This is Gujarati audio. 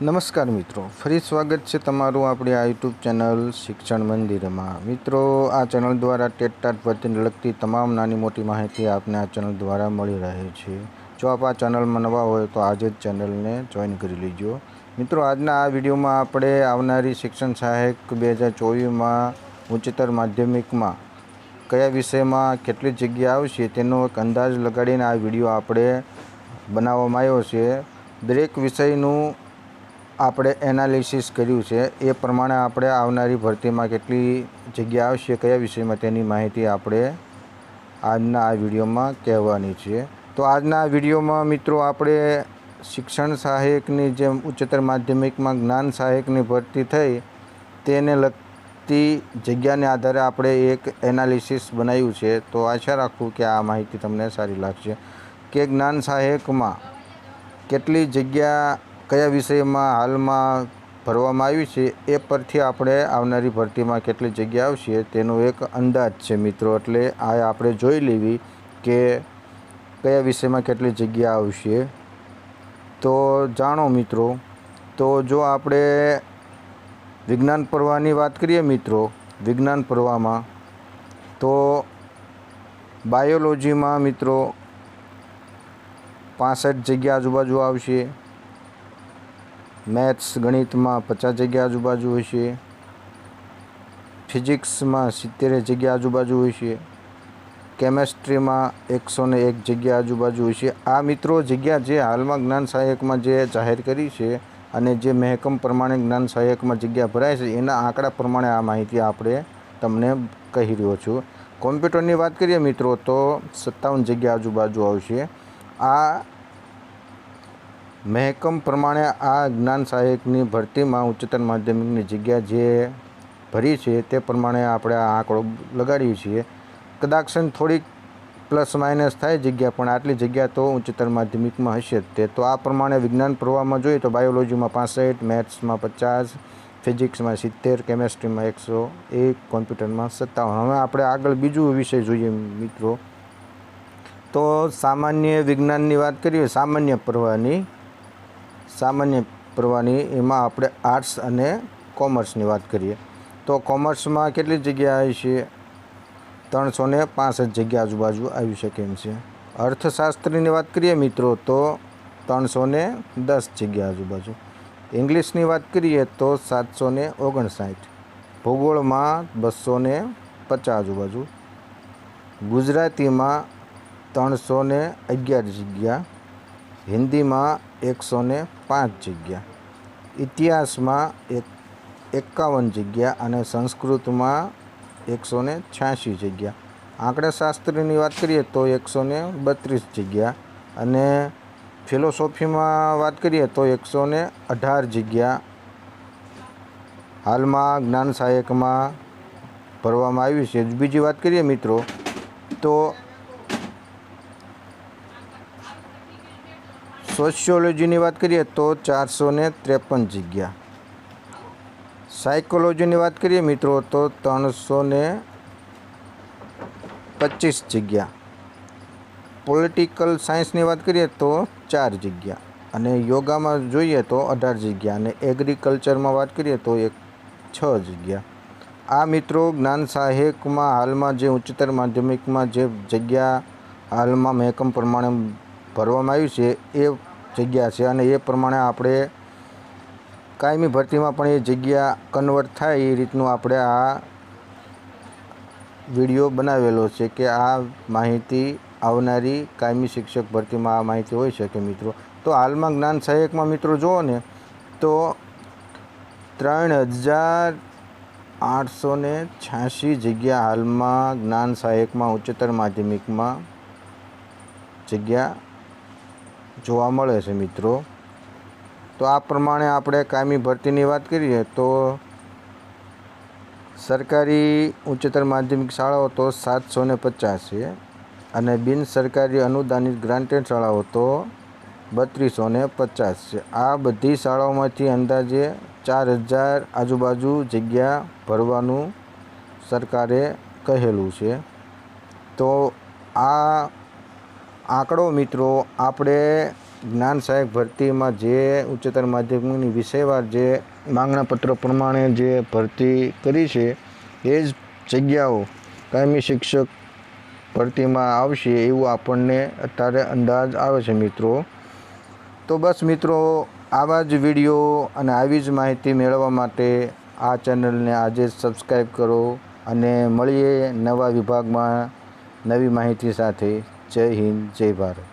નમસ્કાર મિત્રો, ફરી સ્વાગત છે તમારું આપણી આ યુટ્યુબ ચેનલ શિક્ષણ મંદિરમાં। મિત્રો, આ ચેનલ દ્વારા ટેટ ટાટ ભરતીને લગતી તમામ નાની મોટી માહિતી આપને આ ચેનલ દ્વારા મળી રહે છે। જો આપ આ ચેનલમાં નવા હોય તો આજે જ ચેનલને જોઈન કરી લેજો। મિત્રો, આજના આ વિડીયોમાં આપણે આવનારી શિક્ષણ સહાયક 2024માં ઉચ્ચતર માધ્યમિકમાં કયા વિષયમાં કેટલી જગ્યા આવશે તેનો એક અંદાજ લગાડીને આ વિડીયો આપણે બનાવવામાં આવ્યો છે। દરેક વિષયનું આપણે એનાલિસિસ કર્યું છે, એ પ્રમાણે આપણે આવનારી ભરતીમાં કેટલી જગ્યા આવશે, કયા વિષયમાં તેની માહિતી આપણે આજના આ વિડીયોમાં કહેવાની છે। તો આજના આ વિડીયોમાં મિત્રો આપણે શિક્ષણ સહાયકની જેમ ઉચ્ચતર માધ્યમિકમાં જ્ઞાન સહાયકની ભરતી થઈ તેને લગતી જગ્યાને આધારે આપણે એક એનાલિસિસ બનાવ્યું છે। તો આશા રાખું કે આ માહિતી તમને સારી લાગશે કે જ્ઞાન સહાયકમાં કેટલી જગ્યા કયા વિષયમાં હાલમાં ભરવામાં આવી છે, એ પરથી આપણે આવનારી ભરતીમાં કેટલી જગ્યા આવશે તેનો એક અંદાજ છે મિત્રો। એટલે આ આપણે જોઈ લેવી કે કયા વિષયમાં કેટલી જગ્યા આવશે। તો જાણો મિત્રો, તો જો આપણે વિજ્ઞાન પ્રવાહની વાત કરીએ મિત્રો, વિજ્ઞાન પ્રવાહમાં તો બાયોલોજીમાં મિત્રો 65 જગ્યા આજુબાજુ આવશે, મેથ્સ ગણિતમાં 50 જગ્યા આજુબાજુ હશે, ફિઝિક્સમાં 70 જગ્યા આજુબાજુ હશે, કેમેસ્ટ્રીમાં 101 જગ્યા આજુબાજુ હશે। આ મિત્રો જગ્યા જે હાલમાં જ્ઞાન સહાયકમાં જે જાહેર કરી છે અને જે મહેકમ પ્રમાણે જ્ઞાન સહાયકમાં જગ્યા ભરાય છે એના આંકડા પ્રમાણે આ માહિતી આપણે તમને કહી રહ્યો છું। કોમ્પ્યુટરની વાત કરીએ મિત્રો તો 57 જગ્યા આજુબાજુ આવશે। આ મહેકમ પ્રમાણે આ જ્ઞાન સહાયકની ભરતીમાં ઉચ્ચતર માધ્યમિકની જગ્યા જે ભરી છે તે પ્રમાણે આપણે આ આંકડો લગાડીએ છીએ। કદાચ થોડીક પ્લસ માઇનસ થાય જગ્યા, પણ આટલી જગ્યા તો ઉચ્ચતર માધ્યમિકમાં હશે જ તે। તો આ પ્રમાણે વિજ્ઞાન પ્રવાહમાં જોઈએ તો બાયોલોજીમાં 65, મેથ્સમાં 50, ફિઝિક્સમાં 70, કેમેસ્ટ્રીમાં 101, કોમ્પ્યુટરમાં 57। હવે આપણે આગળ બીજું વિષય જોઈએ મિત્રો, તો સામાન્ય વિજ્ઞાનની વાત કરીએ, સામાન્ય પ્રવાહની એમાં આપણે આર્ટ્સ અને કોમર્સની વાત કરીએ તો કોમર્સમાં કેટલી જગ્યા હશે? 365 જગ્યા આજુબાજુ આવી શકે એમ છે। અર્થશાસ્ત્રની વાત કરીએ મિત્રો તો 310 જગ્યા આજુબાજુ, ઇંગ્લિશની વાત કરીએ તો 759, ભૂગોળમાં 250 આજુબાજુ, ગુજરાતીમાં 311 જગ્યા, હિન્દીમાં 105 જગ્યા, ઇતિહાસમાં 51 જગ્યા અને સંસ્કૃતમાં 186 જગ્યા। આંકડાશાસ્ત્રની વાત કરીએ તો 132 જગ્યા અને ફિલોસોફીમાં વાત કરીએ તો 118 જગ્યા હાલમાં જ્ઞાન સહાયકમાં ભરવામાં આવી છે। બીજી વાત કરીએ મિત્રો તો સોશિયોલોજીની વાત કરીએ તો 453 જગ્યા, સાયકોલોજીની વાત કરીએ મિત્રો તો 325 જગ્યા, પોલિટિકલ સાયન્સની વાત કરીએ તો 4 જગ્યા અને યોગામાં જોઈએ તો 18 જગ્યા અને એગ્રીકલ્ચરમાં વાત કરીએ તો 6 જગ્યા। આ મિત્રો જ્ઞાન સહાયકમાં હાલમાં જે ઉચ્ચતર માધ્યમિકમાં જે જગ્યા હાલમાં મહેકમ પ્રમાણે ભરવામાં આવી છે એ જગ્યા છે અને એ પ્રમાણે આપણે કાયમી ભરતીમાં પણ એ જગ્યા કન્વર્ટ થાય એ રીતનું આપણે આ વિડીયો બનાવેલો છે કે આ માહિતી આવનારી કાયમી શિક્ષક ભરતીમાં આ માહિતી હોઈ શકે મિત્રો। તો હાલમાં જ્ઞાન સહાયકમાં મિત્રો જુઓ ને તો 3886 જગ્યા હાલમાં જ્ઞાન સહાયકમાં ઉચ્ચતર માધ્યમિકમાં જગ્યા જોવા મળે છે મિત્રો। તો આ પ્રમાણે આપણે કાયમી ભરતીની વાત કરીએ તો સરકારી ઉચ્ચતર માધ્યમિક શાળાઓ તો 750 છે અને બિન સરકારી અનુદાનિત ગ્રાન્ટેડ શાળાઓ તો 3250 છે। આ બધી શાળાઓમાંથી અંદાજે 4000 આજુબાજુ જગ્યા ભરવાનું સરકારે કહેલું છે। તો આ આંકડો મિત્રો આપણે જ્ઞાન સહાયક ભરતીમાં જે ઉચ્ચતર માધ્યમિકની વિષયવાર જે માંગણાપત્ર પ્રમાણે જે ભરતી કરી છે એ જ જગ્યાઓ કાયમી શિક્ષક ભરતીમાં આવશે એવું આપણને અત્યારે અંદાજ આવે છે મિત્રો. તો બસ મિત્રો, આવા જ વિડીયો અને આવી જ માહિતી મેળવવા માટે આ ચેનલને આજે જ સબસ્ક્રાઈબ કરો અને મળીએ નવા વિભાગમાં નવી માહિતી સાથે. જય હિન્દ, જય ભારત.